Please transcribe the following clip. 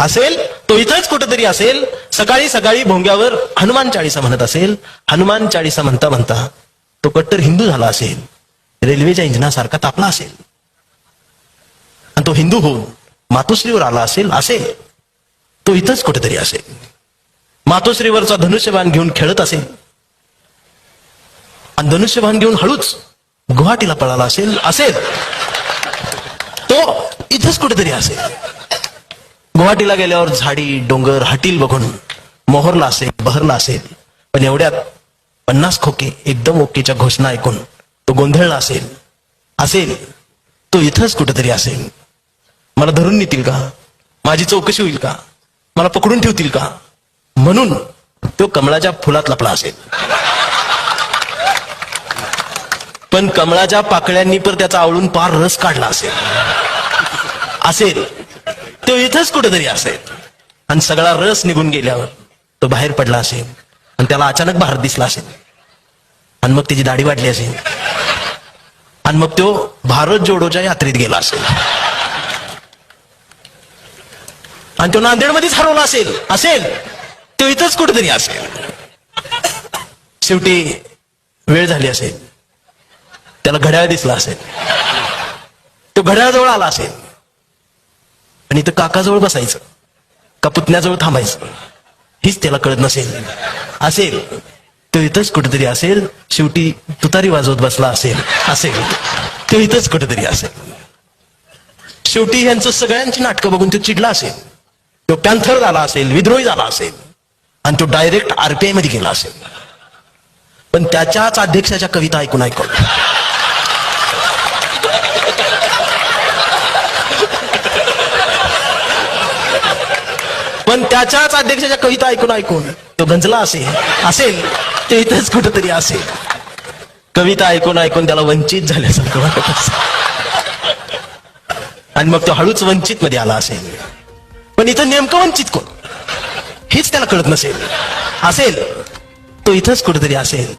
असेल तो इथंच कुठेतरी असेल. सकाळी सकाळी भोंग्यावर हनुमान चाळीसा म्हणत असेल. हनुमान चाळीसा म्हणता म्हणता तो कट्टर हिंदू झाला असेल. रेल्वेच्या इंजिनासारखा तापला असेल आणि तो हिंदू होऊन मातोश्रीवर आला असेल. तो इथंच कुठेतरी असेल. मातोश्रीवरचा धनुष्यबाण घेऊन खेळत असेल आणि धनुष्यबाण घेऊन हळूच गुवाहाटीला पळाला असेल. तो इथंच कुठेतरी असेल. गुवाहाटीला गेल्यावर झाडी डोंगर हटील बघून मोहरला असेल, बहरला असेल. पण एवढ्यात 50 खोके एकदम ओकेच्या घोषणा ऐकून तो गोंधळला असेल. तो इथंच कुठेतरी असेल. मला धरून नेतील का? माझी चौकशी होईल का? मला पकडून ठेवतील का? म्हणून तो कमळाच्या फुलात लपला असेल. पण कमळाच्या पाकळ्यांनी पण त्याचा आवळून पार रस काढला असेल. तो इथंच कुठेतरी असेल. आणि सगळा रस निघून गेल्यावर तो बाहेर पडला असेल आणि त्याला अचानक भारत दिसला असेल. आणि मग त्याची दाढी वाढली असेल आणि मग तो भारत जोडोच्या यात्रेत गेला असेल आणि तो नांदेडमध्येच हरवला असेल. तो इथंच कुठेतरी असेल. शेवटी वेळ झाली असेल. त्याला घड्याळ दिसला असेल. तो घड्याळाजवळ आला असेल आणि इथं काकाजवळ बसायचं का पुतण्याजवळ थांबायचं हीच त्याला कळत असेल. तो इथंच कुठेतरी असेल. शेवटी तुतारी वाजवत बसला असेल. तो इथंच कुठेतरी असेल. शेवटी यांचं सगळ्यांची नाटकं बघून तो चिडला असेल. तो पॅन्थर झाला असेल, विद्रोही झाला असेल आणि तो डायरेक्ट RPI मध्ये गेला असेल. पण त्याच्याच अध्यक्षाच्या कविता ऐकून तो गंजला असेल. ते इथंच कुठेतरी असेल. कविता ऐकून त्याला वंचित झाल्यासारखं वाटत असेल आणि मग तो हळूच वंचित मध्ये आला असेल. पण इथं नेमकं वंचित कोण हेच त्याला कळत नसेल. तो इथंच कुठेतरी असेल.